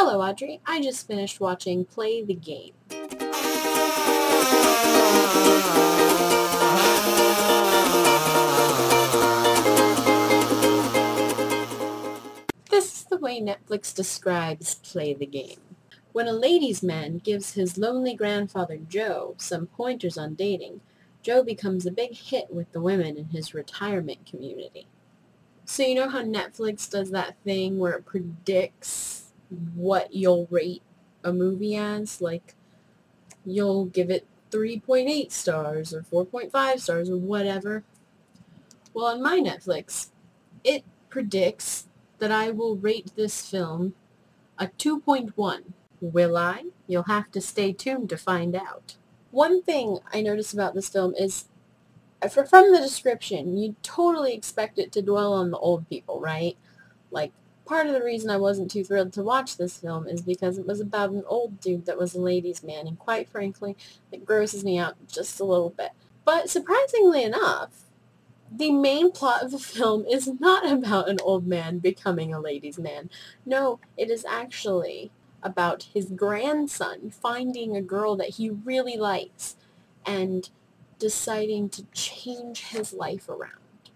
Hello, Audrey. I just finished watching Play the Game. This is the way Netflix describes Play the Game. When a ladies' man gives his lonely grandfather Joe some pointers on dating, Joe becomes a big hit with the women in his retirement community. So you know how Netflix does that thing where it predicts what you'll rate a movie as? Like, you'll give it 3.8 stars or 4.5 stars or whatever. Well, on my Netflix, it predicts that I will rate this film a 2.1. Will I? You'll have to stay tuned to find out. One thing I noticed about this film is, from the description, you totally expect it to dwell on the old people, right? Like, part of the reason I wasn't too thrilled to watch this film is because it was about an old dude that was a ladies' man, and quite frankly, it grosses me out just a little bit. But surprisingly enough, the main plot of the film is not about an old man becoming a ladies' man. No, it is actually about his grandson finding a girl that he really likes and deciding to change his life around.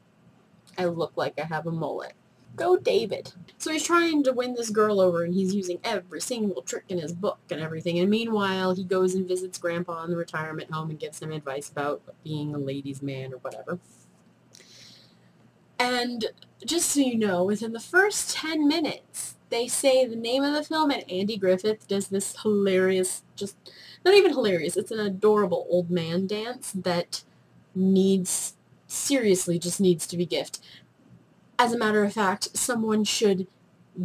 I look like I have a mullet. Go David. So he's trying to win this girl over, and he's using every single trick in his book and everything. And meanwhile, he goes and visits Grandpa in the retirement home and gives him advice about being a ladies' man or whatever. And just so you know, within the first 10 minutes, they say the name of the film, and Andy Griffith does this hilarious, just, not even hilarious, it's an adorable old man dance that seriously just needs to be gift. As a matter of fact, someone should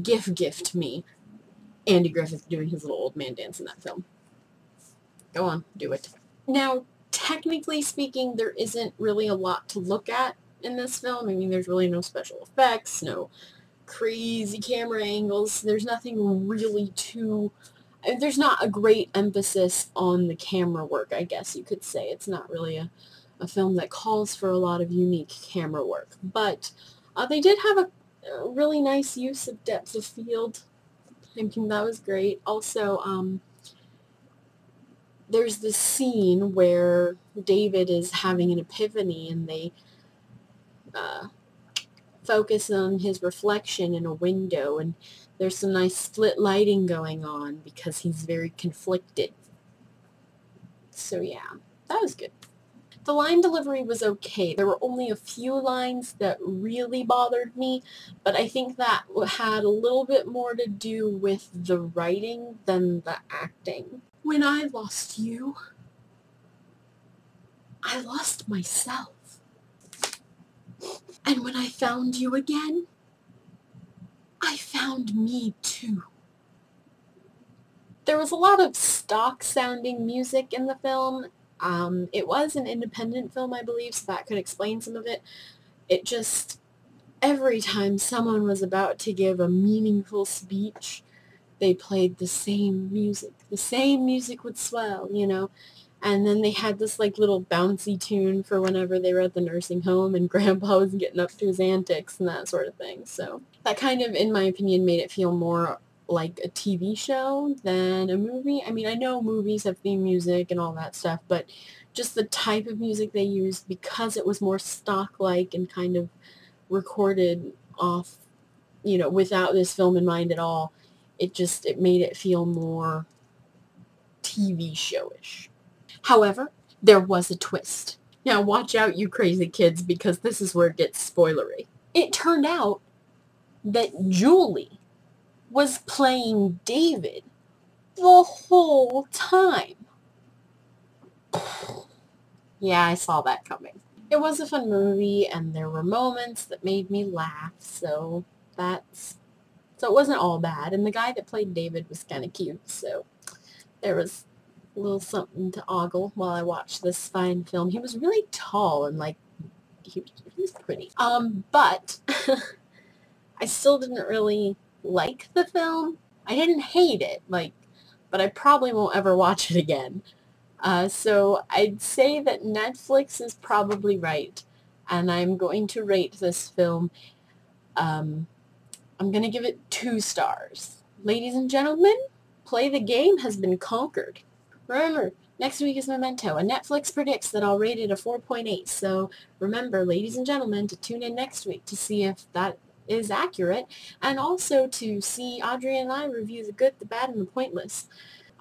gift me Andy Griffith doing his little old man dance in that film. Go on, do it. Now, technically speaking, there isn't really a lot to look at in this film. I mean, there's really no special effects, no crazy camera angles. There's nothing really there's not a great emphasis on the camera work, I guess you could say. It's not really a film that calls for a lot of unique camera work. But they did have a really nice use of depth of field. I mean, that was great. Also, there's this scene where David is having an epiphany, and they focus on his reflection in a window, and there's some nice split lighting going on because he's very conflicted. So yeah, that was good. The line delivery was okay. There were only a few lines that really bothered me, but I think that had a little bit more to do with the writing than the acting. When I lost you, I lost myself. And when I found you again, I found me too. There was a lot of stock-sounding music in the film. It was an independent film, I believe, so that could explain some of it. It just, every time someone was about to give a meaningful speech, they played the same music. The same music would swell, you know. And then they had this, like, little bouncy tune for whenever they were at the nursing home and Grandpa was getting up to his antics and that sort of thing. So that kind of, in my opinion, made it feel more like a TV show than a movie. I mean, I know movies have theme music and all that stuff, but just the type of music they used, because it was more stock-like and kind of recorded off, you know, without this film in mind at all, it made it feel more TV showish. However, there was a twist. Now watch out, you crazy kids, because this is where it gets spoilery. It turned out that Julie was playing David the whole time. Yeah, I saw that coming. It was a fun movie, and there were moments that made me laugh, so it wasn't all bad. And the guy that played David was kind of cute, so there was a little something to ogle while I watched this fine film. He was really tall and, like, he was pretty. But I still didn't really like the film. I didn't hate it, but I probably won't ever watch it again. So I'd say that Netflix is probably right, and I'm going to rate this film, I'm going to give it 2 stars. Ladies and gentlemen, Play the Game has been conquered. Remember, next week is Memento, and Netflix predicts that I'll rate it a 4.8. So remember, ladies and gentlemen, to tune in next week to see if that is accurate, and also to see Audrey and I review The Good, the Bad, and the Pointless.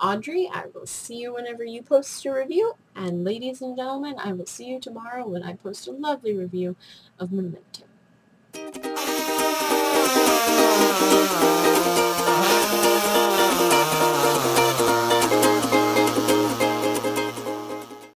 Audrey, I will see you whenever you post your review, and ladies and gentlemen, I will see you tomorrow when I post a lovely review of Memento.